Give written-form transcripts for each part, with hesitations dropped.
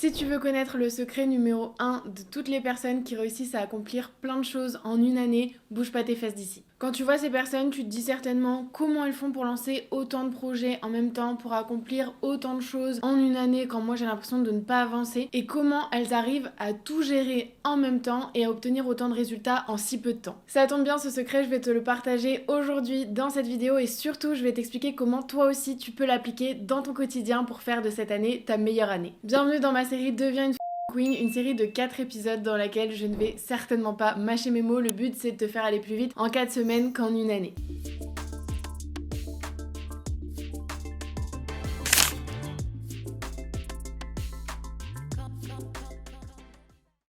Si tu veux connaître le secret numéro 1 de toutes les personnes qui réussissent à accomplir plein de choses en une année, bouge pas tes fesses d'ici. Quand tu vois ces personnes, tu te dis certainement comment elles font pour lancer autant de projets en même temps, pour accomplir autant de choses en une année quand moi j'ai l'impression de ne pas avancer, et comment elles arrivent à tout gérer en même temps et à obtenir autant de résultats en si peu de temps. Ça tombe bien, ce secret, je vais te le partager aujourd'hui dans cette vidéo et surtout je vais t'expliquer comment toi aussi tu peux l'appliquer dans ton quotidien pour faire de cette année ta meilleure année. Bienvenue dans ma série Deviens une Queen, une série de 4 épisodes dans laquelle je ne vais certainement pas mâcher mes mots. Le but c'est de te faire aller plus vite en 4 semaines qu'en une année.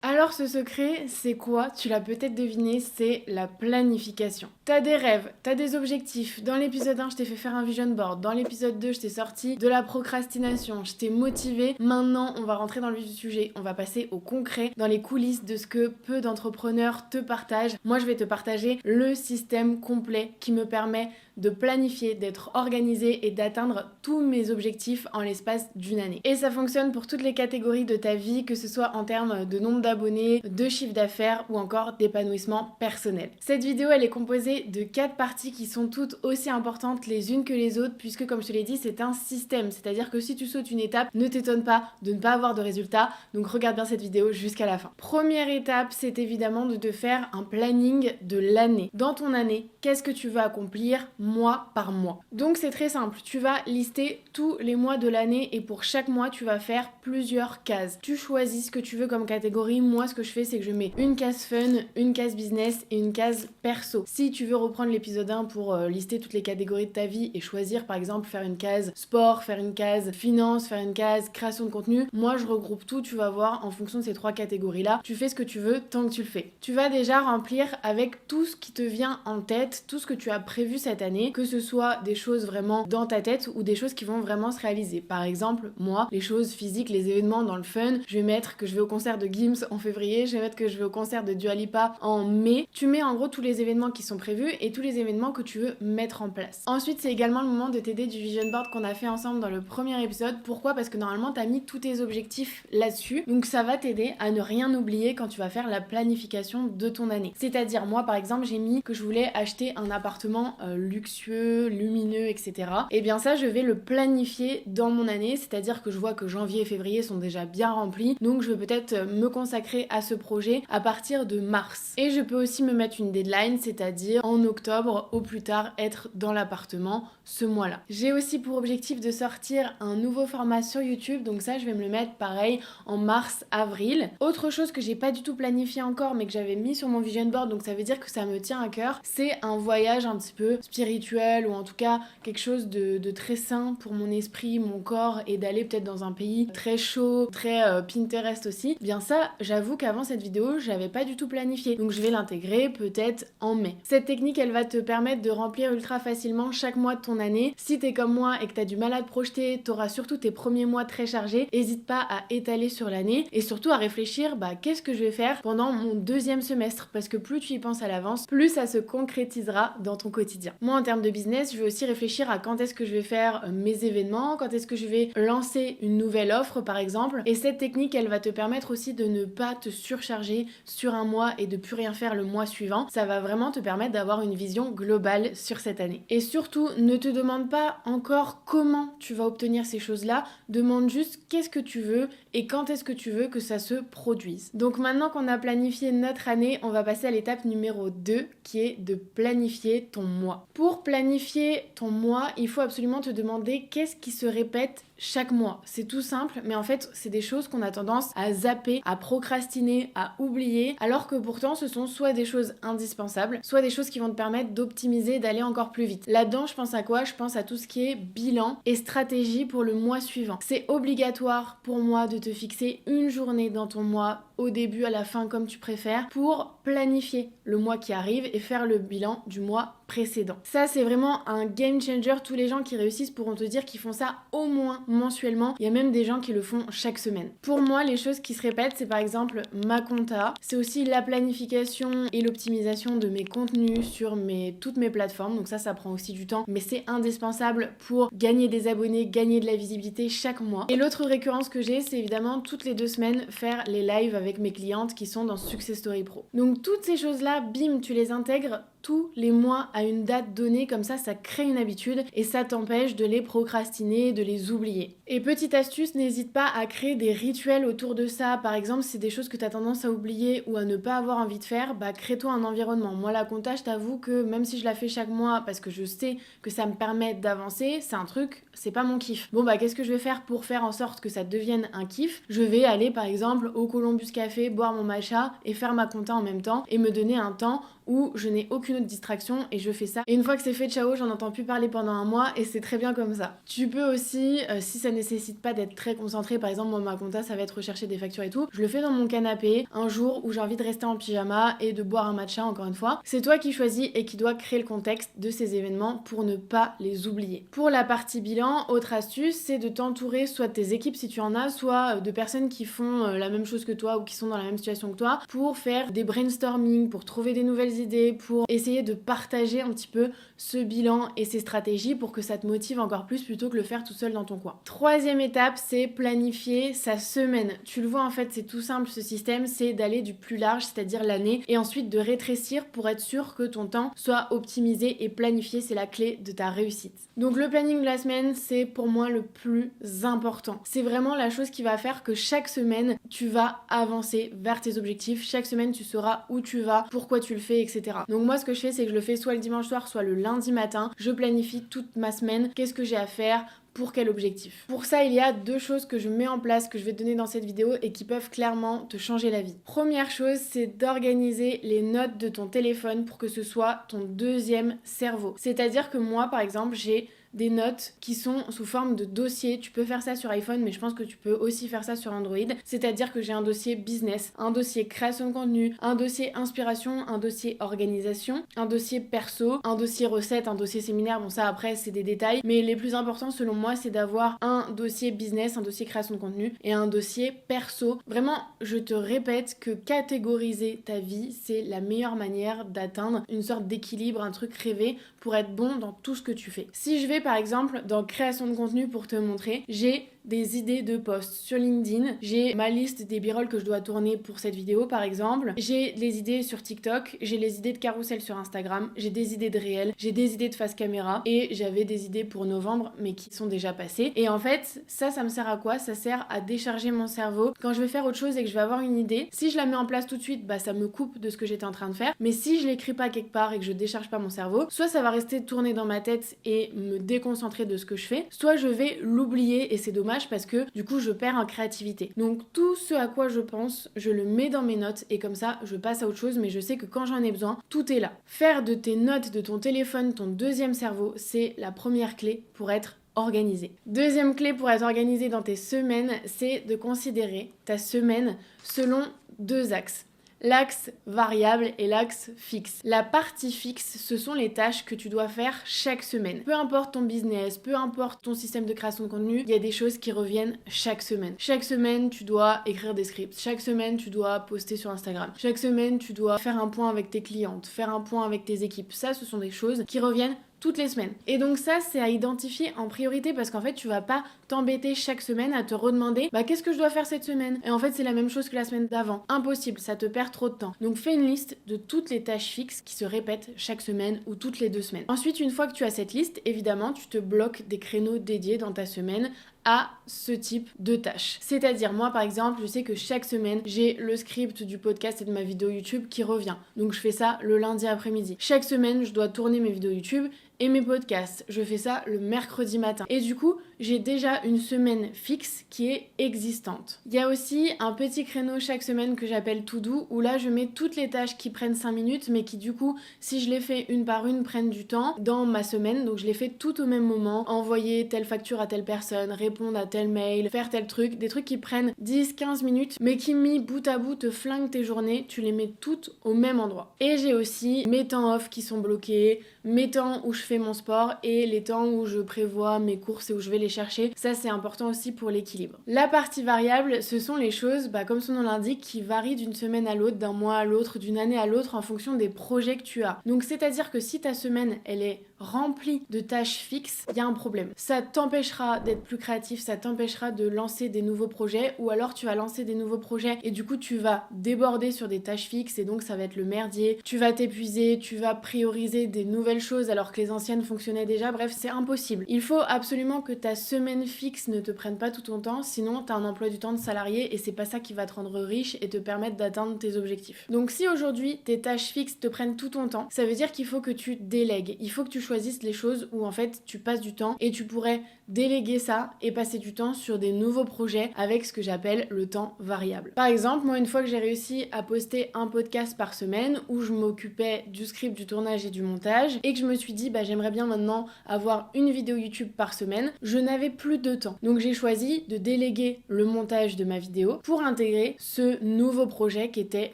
Alors ce secret, c'est quoi? Tu l'as peut-être deviné, c'est la planification. T'as des rêves, t'as des objectifs. Dans l'épisode 1, je t'ai fait faire un vision board. Dans l'épisode 2, je t'ai sorti de la procrastination. Je t'ai motivé. Maintenant, on va rentrer dans le vif du sujet. On va passer au concret, dans les coulisses de ce que peu d'entrepreneurs te partagent. Moi, je vais te partager le système complet qui me permet de planifier, d'être organisé et d'atteindre tous mes objectifs en l'espace d'une année. Et ça fonctionne pour toutes les catégories de ta vie, que ce soit en termes de nombre d'abonnés, de chiffre d'affaires ou encore d'épanouissement personnel. Cette vidéo, elle est composée de 4 parties qui sont toutes aussi importantes les unes que les autres, puisque comme je te l'ai dit, c'est un système. C'est-à-dire que si tu sautes une étape, ne t'étonne pas de ne pas avoir de résultat. Donc regarde bien cette vidéo jusqu'à la fin. Première étape, c'est évidemment de te faire un planning de l'année. Dans ton année, qu'est-ce que tu veux accomplir mois par mois? Donc c'est très simple, tu vas lister tous les mois de l'année et pour chaque mois, tu vas faire plusieurs cases. Tu choisis ce que tu veux comme catégorie. Moi, ce que je fais, c'est que je mets une case fun, une case business et une case perso. Si tu veux reprendre l'épisode 1 pour lister toutes les catégories de ta vie et choisir par exemple faire une case sport, faire une case finance, faire une case création de contenu, moi je regroupe tout, tu vas voir en fonction de ces 3 catégories là, tu fais ce que tu veux tant que tu le fais. Tu vas déjà remplir avec tout ce qui te vient en tête, tout ce que tu as prévu cette année, que ce soit des choses vraiment dans ta tête ou des choses qui vont vraiment se réaliser. Par exemple, moi, les choses physiques, les événements dans le fun, je vais mettre que je vais au concert de Gims en février, je vais mettre que je vais au concert de Dua Lipa en mai. Tu mets en gros tous les événements qui sont prévus et tous les événements que tu veux mettre en place. Ensuite, c'est également le moment de t'aider du vision board qu'on a fait ensemble dans le premier épisode. Pourquoi? Parce que normalement, tu as mis tous tes objectifs là-dessus. Donc ça va t'aider à ne rien oublier quand tu vas faire la planification de ton année. C'est-à-dire, moi, par exemple, j'ai mis que je voulais acheter un appartement luxueux, lumineux, etc. Et bien ça, je vais le planifier dans mon année. C'est-à-dire que je vois que janvier et février sont déjà bien remplis. Donc je vais peut-être me consacrer à ce projet à partir de mars. Et je peux aussi me mettre une deadline, c'est-à-dire en octobre au plus tard être dans l'appartement ce mois-là. J'ai aussi pour objectif de sortir un nouveau format sur YouTube, donc ça je vais me le mettre pareil en mars-avril. Autre chose que j'ai pas du tout planifié encore mais que j'avais mis sur mon vision board, donc ça veut dire que ça me tient à cœur, c'est un voyage un petit peu spirituel ou en tout cas quelque chose de très sain pour mon esprit, mon corps et d'aller peut-être dans un pays très chaud, très Pinterest aussi. Bien ça, j'avoue qu'avant cette vidéo, j'avais pas du tout planifié. Donc je vais l'intégrer peut-être en mai. Cette technique, elle va te permettre de remplir ultra facilement chaque mois de ton année. Si t'es comme moi et que t'as du mal à te projeter, t'auras surtout tes premiers mois très chargés. Hésite pas à étaler sur l'année et surtout à réfléchir, qu'est-ce que je vais faire pendant mon deuxième semestre? Parce que plus tu y penses à l'avance, plus ça se concrétisera dans ton quotidien. Moi, en termes de business, je vais aussi réfléchir à quand est-ce que je vais faire mes événements, quand est-ce que je vais lancer une nouvelle offre, par exemple. Et cette technique, elle va te permettre aussi de ne pas te surcharger sur un mois et de plus rien faire le mois suivant. Ça va vraiment te permettre d'avoir une vision globale sur cette année. Et surtout, ne te demande pas encore comment tu vas obtenir ces choses-là. Demande juste qu'est-ce que tu veux et quand est-ce que tu veux que ça se produise. Donc maintenant qu'on a planifié notre année, on va passer à l'étape numéro 2 qui est de planifier ton mois. Pour planifier ton mois, il faut absolument te demander qu'est-ce qui se répète chaque mois. C'est tout simple, mais en fait, c'est des choses qu'on a tendance à zapper, à procrastiner, à oublier, alors que pourtant, ce sont soit des choses indispensables, soit des choses qui vont te permettre d'optimiser, d'aller encore plus vite. Là-dedans, je pense à quoi? Je pense à tout ce qui est bilan et stratégie pour le mois suivant. C'est obligatoire pour moi de te fixer une journée dans ton mois, au début, à la fin, comme tu préfères, pour planifier le mois qui arrive et faire le bilan du mois précédent. Ça, c'est vraiment un game changer. Tous les gens qui réussissent pourront te dire qu'ils font ça au moins mensuellement. Il y a même des gens qui le font chaque semaine. Pour moi, les choses qui se répètent, c'est par exemple ma compta. C'est aussi la planification et l'optimisation de mes contenus sur toutes mes plateformes. Donc ça prend aussi du temps, mais c'est indispensable pour gagner des abonnés, gagner de la visibilité chaque mois. Et l'autre récurrence que j'ai, c'est évidemment toutes les 2 semaines faire les lives avec mes clientes qui sont dans Success Story Pro. Donc toutes ces choses-là, bim, tu les intègres tous les mois à une date donnée, comme ça crée une habitude et ça t'empêche de les procrastiner, de les oublier. Et petite astuce, n'hésite pas à créer des rituels autour de ça. Par exemple, si c'est des choses que tu as tendance à oublier ou à ne pas avoir envie de faire, crée-toi un environnement. Moi, la compta, je t'avoue que même si je la fais chaque mois parce que je sais que ça me permet d'avancer, c'est un truc, c'est pas mon kiff. Bon, qu'est-ce que je vais faire pour faire en sorte que ça devienne un kiff? Je vais aller par exemple au Columbus Café, boire mon matcha et faire ma compta en même temps et me donner un temps où je n'ai aucune autre distraction et je fais ça. Et une fois que c'est fait, ciao, j'en entends plus parler pendant un mois et c'est très bien comme ça. Tu peux aussi, si ça nécessite pas d'être très concentré, par exemple, moi, ma compta, ça va être rechercher des factures et tout, je le fais dans mon canapé, un jour où j'ai envie de rester en pyjama et de boire un matcha, encore une fois. C'est toi qui choisis et qui dois créer le contexte de ces événements pour ne pas les oublier. Pour la partie bilan, autre astuce, c'est de t'entourer soit de tes équipes si tu en as, soit de personnes qui font la même chose que toi ou qui sont dans la même situation que toi pour faire des brainstorming, pour trouver des nouvelles idées, pour essayer de partager un petit peu ce bilan et ces stratégies pour que ça te motive encore plus plutôt que le faire tout seul dans ton coin. Troisième étape, c'est planifier sa semaine. Tu le vois, en fait, c'est tout simple ce système, c'est d'aller du plus large, c'est-à-dire l'année, et ensuite de rétrécir pour être sûr que ton temps soit optimisé et planifié, c'est la clé de ta réussite. Donc le planning de la semaine, c'est pour moi le plus important. C'est vraiment la chose qui va faire que chaque semaine, tu vas avancer vers tes objectifs. Chaque semaine, tu sauras où tu vas, pourquoi tu le fais, etc. Donc moi, ce que je fais, c'est que je le fais soit le dimanche soir, soit le lundi matin. Je planifie toute ma semaine, qu'est-ce que j'ai à faire, pour quel objectif. Pour ça, il y a 2 choses que je mets en place, que je vais te donner dans cette vidéo et qui peuvent clairement te changer la vie. Première chose, c'est d'organiser les notes de ton téléphone pour que ce soit ton deuxième cerveau. C'est-à-dire que moi, par exemple, j'ai des notes qui sont sous forme de dossiers. Tu peux faire ça sur iPhone, mais je pense que tu peux aussi faire ça sur Android. C'est-à-dire que j'ai un dossier business, un dossier création de contenu, un dossier inspiration, un dossier organisation, un dossier perso, un dossier recette, un dossier séminaire. Bon, ça après, c'est des détails. Mais les plus importants, selon moi, c'est d'avoir un dossier business, un dossier création de contenu et un dossier perso. Vraiment, je te répète que catégoriser ta vie, c'est la meilleure manière d'atteindre une sorte d'équilibre, un truc rêvé pour être bon dans tout ce que tu fais. Si je vais par exemple dans création de contenu pour te montrer, j'ai des idées de posts sur LinkedIn, j'ai ma liste des b-rolls que je dois tourner pour cette vidéo par exemple, j'ai les idées sur TikTok, j'ai les idées de carrousel sur Instagram, j'ai des idées de réel, j'ai des idées de face caméra et j'avais des idées pour novembre mais qui sont déjà passées. Et en fait, ça me sert à quoi? Ça sert à décharger mon cerveau. Quand je vais faire autre chose et que je vais avoir une idée, si je la mets en place tout de suite, ça me coupe de ce que j'étais en train de faire. Mais si je l'écris pas quelque part et que je décharge pas mon cerveau, soit ça va rester tourné dans ma tête et me déconcentrer de ce que je fais, soit je vais l'oublier et c'est dommage parce que du coup je perds en créativité. Donc tout ce à quoi je pense, je le mets dans mes notes et comme ça je passe à autre chose, mais je sais que quand j'en ai besoin, tout est là. Faire de tes notes, de ton téléphone, ton deuxième cerveau, c'est la première clé pour être organisé. Deuxième clé pour être organisé dans tes semaines, c'est de considérer ta semaine selon 2 axes. L'axe variable et l'axe fixe. La partie fixe, ce sont les tâches que tu dois faire chaque semaine. Peu importe ton business, peu importe ton système de création de contenu, il y a des choses qui reviennent chaque semaine. Chaque semaine, tu dois écrire des scripts. Chaque semaine, tu dois poster sur Instagram. Chaque semaine, tu dois faire un point avec tes clientes, faire un point avec tes équipes. Ça, ce sont des choses qui reviennent toutes les semaines. Et donc ça, c'est à identifier en priorité parce qu'en fait, tu vas pas t'embêter chaque semaine à te redemander qu'est-ce que je dois faire cette semaine? Et en fait, c'est la même chose que la semaine d'avant. Impossible, ça te perd trop de temps. Donc fais une liste de toutes les tâches fixes qui se répètent chaque semaine ou toutes les 2 semaines. Ensuite, une fois que tu as cette liste, évidemment, tu te bloques des créneaux dédiés dans ta semaine à ce type de tâches. C'est-à-dire, moi par exemple, je sais que chaque semaine, j'ai le script du podcast et de ma vidéo YouTube qui revient. Donc je fais ça le lundi après-midi. Chaque semaine, je dois tourner mes vidéos YouTube et mes podcasts. Je fais ça le mercredi matin. Et du coup, j'ai déjà une semaine fixe qui est existante. Il y a aussi un petit créneau chaque semaine que j'appelle to do, où là je mets toutes les tâches qui prennent 5 minutes, mais qui du coup, si je les fais une par une, prennent du temps dans ma semaine. Donc je les fais tout au même moment, envoyer telle facture à telle personne, répondre à tel mail, faire tel truc, des trucs qui prennent 10-15 minutes, mais qui mis bout à bout te flinguent tes journées, tu les mets toutes au même endroit. Et j'ai aussi mes temps off qui sont bloqués, mes temps où je fais mon sport et les temps où je prévois mes courses et où je vais les chercher. Ça, c'est important aussi pour l'équilibre. La partie variable, ce sont les choses, comme son nom l'indique, qui varient d'une semaine à l'autre, d'un mois à l'autre, d'une année à l'autre en fonction des projets que tu as. Donc c'est-à-dire que si ta semaine, elle est remplie de tâches fixes, il y a un problème. Ça t'empêchera d'être plus créatif, ça t'empêchera de lancer des nouveaux projets, ou alors tu vas lancer des nouveaux projets et du coup tu vas déborder sur des tâches fixes et donc ça va être le merdier. Tu vas t'épuiser, tu vas prioriser des nouvelles choses alors que les anciennes fonctionnaient déjà. Bref, c'est impossible. Il faut absolument que ta semaine fixe ne te prenne pas tout ton temps, sinon t'as un emploi du temps de salarié et c'est pas ça qui va te rendre riche et te permettre d'atteindre tes objectifs. Donc si aujourd'hui tes tâches fixes te prennent tout ton temps, ça veut dire qu'il faut que tu délègues. Il faut que tu choisisses les choses où en fait tu passes du temps et tu pourrais déléguer ça et passer du temps sur des nouveaux projets avec ce que j'appelle le temps variable. Par exemple, moi une fois que j'ai réussi à poster un podcast par semaine où je m'occupais du script, du tournage et du montage et que je me suis dit j'aimerais bien maintenant avoir une vidéo YouTube par semaine, je n'avais plus de temps. Donc j'ai choisi de déléguer le montage de ma vidéo pour intégrer ce nouveau projet qui était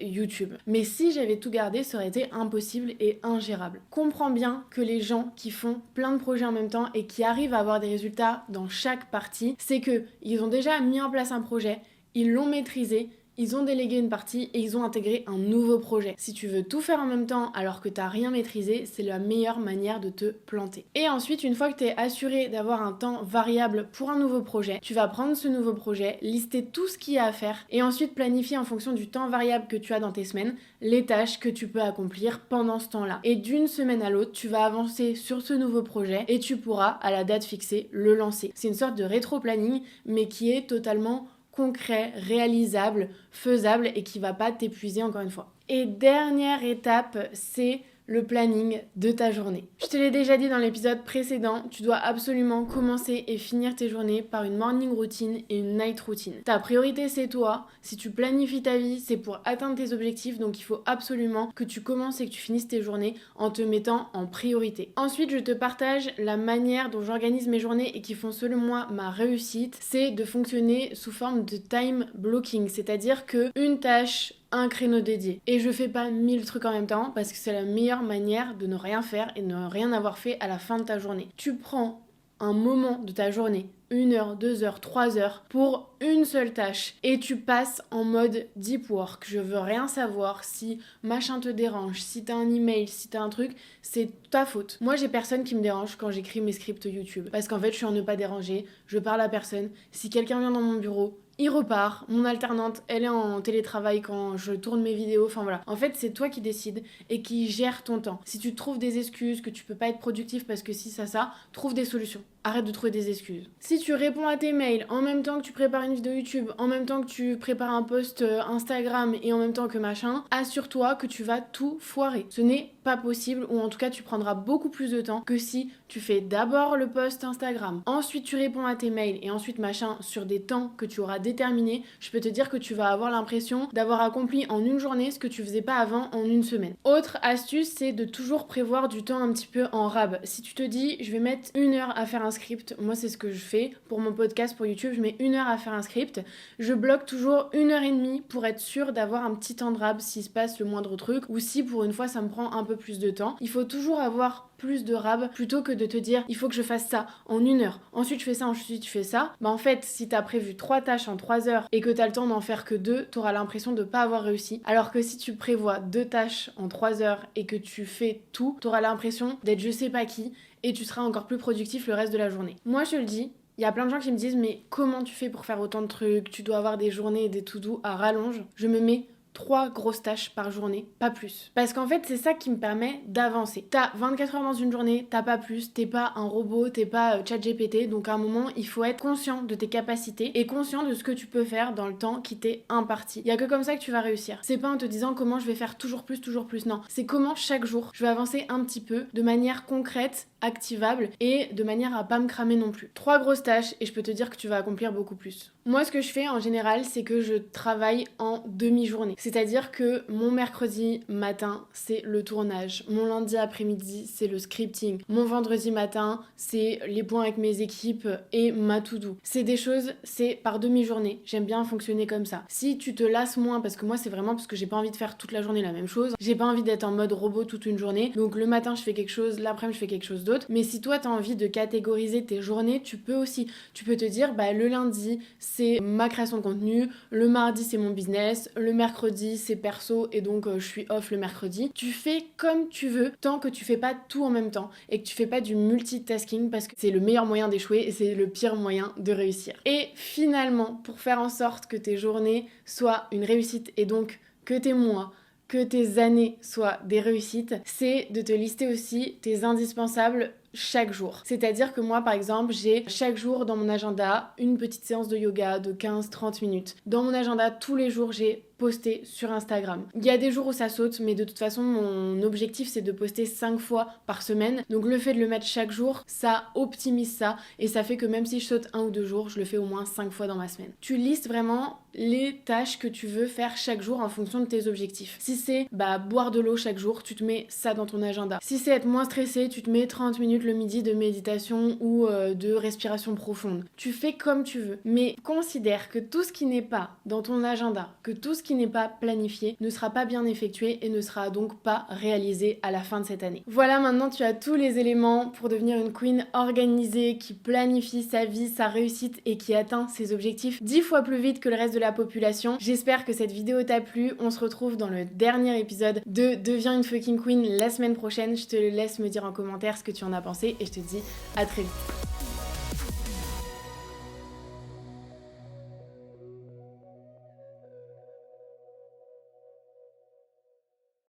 YouTube. Mais si j'avais tout gardé, ça aurait été impossible et ingérable. Comprends bien que les gens qui font plein de projets en même temps et qui arrivent à avoir des résultats dans chaque partie, c'est que ils ont déjà mis en place un projet, ils l'ont maîtrisé, ils ont délégué une partie et ils ont intégré un nouveau projet. Si tu veux tout faire en même temps alors que t'as rien maîtrisé, c'est la meilleure manière de te planter. Et ensuite, une fois que t'es assuré d'avoir un temps variable pour un nouveau projet, tu vas prendre ce nouveau projet, lister tout ce qu'il y a à faire et ensuite planifier en fonction du temps variable que tu as dans tes semaines, les tâches que tu peux accomplir pendant ce temps-là. Et d'une semaine à l'autre, tu vas avancer sur ce nouveau projet et tu pourras, à la date fixée, le lancer. C'est une sorte de rétro-planning, mais qui est totalement concret, réalisable, faisable et qui va pas t'épuiser encore une fois. Et dernière étape, c'est le planning de ta journée. Je te l'ai déjà dit dans l'épisode précédent, tu dois absolument commencer et finir tes journées par une morning routine et une night routine. Ta priorité, c'est toi. Si tu planifies ta vie, c'est pour atteindre tes objectifs, donc il faut absolument que tu commences et que tu finisses tes journées en te mettant en priorité. Ensuite, je te partage la manière dont j'organise mes journées et qui font selon moi ma réussite, c'est de fonctionner sous forme de time blocking, c'est-à-dire que une tâche, un créneau dédié. Et je fais pas 1000 trucs en même temps parce que c'est la meilleure manière de ne rien faire et de ne rien avoir fait à la fin de ta journée. Tu prends un moment de ta journée, 1 heure, 2 heures, 3 heures pour une seule tâche et tu passes en mode deep work. Je veux rien savoir si machin te dérange, si t'as un email, si t'as un truc, c'est ta faute. Moi, j'ai personne qui me dérange quand j'écris mes scripts YouTube parce qu'en fait, je suis en ne pas déranger, je parle à personne. Si quelqu'un vient dans mon bureau, il repart, mon alternante, elle est en télétravail quand je tourne mes vidéos, enfin voilà. En fait, c'est toi qui décides et qui gère ton temps. Si tu trouves des excuses, que tu peux pas être productif parce que si ça, trouve des solutions. Arrête de trouver des excuses. Si tu réponds à tes mails en même temps que tu prépares une vidéo YouTube, en même temps que tu prépares un post Instagram et en même temps que machin, assure-toi que tu vas tout foirer. Ce n'est pas possible, ou en tout cas tu prendras beaucoup plus de temps que si tu fais d'abord le post Instagram, ensuite tu réponds à tes mails et ensuite machin sur des temps que tu auras déterminés. Je peux te dire que tu vas avoir l'impression d'avoir accompli en une journée ce que tu faisais pas avant en une semaine. Autre astuce, c'est de toujours prévoir du temps un petit peu en rab. Si tu te dis je vais mettre 1 heure à faire un script, moi c'est ce que je fais pour mon podcast, pour YouTube, je mets 1 heure à faire un script, je bloque toujours 1 heure et demie pour être sûre d'avoir un petit temps de rab s'il se passe le moindre truc ou si pour une fois ça me prend un peu plus de temps. Il faut toujours avoir plus de rab plutôt que de te dire il faut que je fasse ça en 1 heure, ensuite je fais ça, ensuite je fais ça. En fait, si t'as prévu 3 tâches en 3 heures et que t'as le temps d'en faire que 2, t'auras l'impression de pas avoir réussi. Alors que si tu prévois 2 tâches en 3 heures et que tu fais tout, t'auras l'impression d'être je sais pas qui et tu seras encore plus productif le reste de la journée. Moi je le dis, il y a plein de gens qui me disent mais comment tu fais pour faire autant de trucs, tu dois avoir des journées et des to-do à rallonge. Je me mets 3 grosses tâches par journée, pas plus. Parce qu'en fait, c'est ça qui me permet d'avancer. T'as 24 heures dans une journée, t'as pas plus, t'es pas un robot, t'es pas ChatGPT, donc à un moment, il faut être conscient de tes capacités et conscient de ce que tu peux faire dans le temps qui t'est imparti. Il y a que comme ça que tu vas réussir. C'est pas en te disant comment je vais faire toujours plus, non. C'est comment chaque jour, je vais avancer un petit peu de manière concrète activable et de manière à pas me cramer non plus. 3 grosses tâches et je peux te dire que tu vas accomplir beaucoup plus. Moi, ce que je fais en général, c'est que je travaille en demi-journée. C'est-à-dire que mon mercredi matin, c'est le tournage. Mon lundi après-midi, c'est le scripting. Mon vendredi matin, c'est les points avec mes équipes et ma to-do. C'est des choses, c'est par demi-journée. J'aime bien fonctionner comme ça. Si tu te lasses moins, parce que moi, c'est vraiment parce que j'ai pas envie de faire toute la journée la même chose. J'ai pas envie d'être en mode robot toute une journée. Donc le matin, je fais quelque chose, l'après-midi, je fais quelque chose d'autre. Mais si toi, t'as envie de catégoriser tes journées, tu peux aussi. Tu peux te dire, le lundi, c'est ma création de contenu, le mardi c'est mon business, le mercredi c'est perso et donc je suis off le mercredi. Tu fais comme tu veux tant que tu fais pas tout en même temps et que tu fais pas du multitasking parce que c'est le meilleur moyen d'échouer et c'est le pire moyen de réussir. Et finalement, pour faire en sorte que tes journées soient une réussite et donc que tes mois, que tes années soient des réussites, c'est de te lister aussi tes indispensables chaque jour. C'est-à-dire que moi, par exemple, j'ai chaque jour dans mon agenda une petite séance de yoga de 15-30 minutes. Dans mon agenda, tous les jours, j'ai posté sur Instagram. Il y a des jours où ça saute, mais de toute façon, mon objectif, c'est de poster 5 fois par semaine. Donc le fait de le mettre chaque jour, ça optimise ça et ça fait que même si je saute 1 ou 2 jours, je le fais au moins 5 fois dans ma semaine. Tu listes vraiment les tâches que tu veux faire chaque jour en fonction de tes objectifs. Si c'est boire de l'eau chaque jour, tu te mets ça dans ton agenda. Si c'est être moins stressé, tu te mets 30 minutes le midi de méditation ou de respiration profonde. Tu fais comme tu veux. Mais considère que tout ce qui n'est pas dans ton agenda, que tout ce qui n'est pas planifié ne sera pas bien effectué et ne sera donc pas réalisé à la fin de cette année. Voilà, maintenant tu as tous les éléments pour devenir une queen organisée qui planifie sa vie, sa réussite et qui atteint ses objectifs 10 fois plus vite que le reste de la population. J'espère que cette vidéo t'a plu. On se retrouve dans le dernier épisode de Deviens une fucking queen la semaine prochaine. Je te laisse me dire en commentaire ce que tu en as pensé et je te dis à très vite.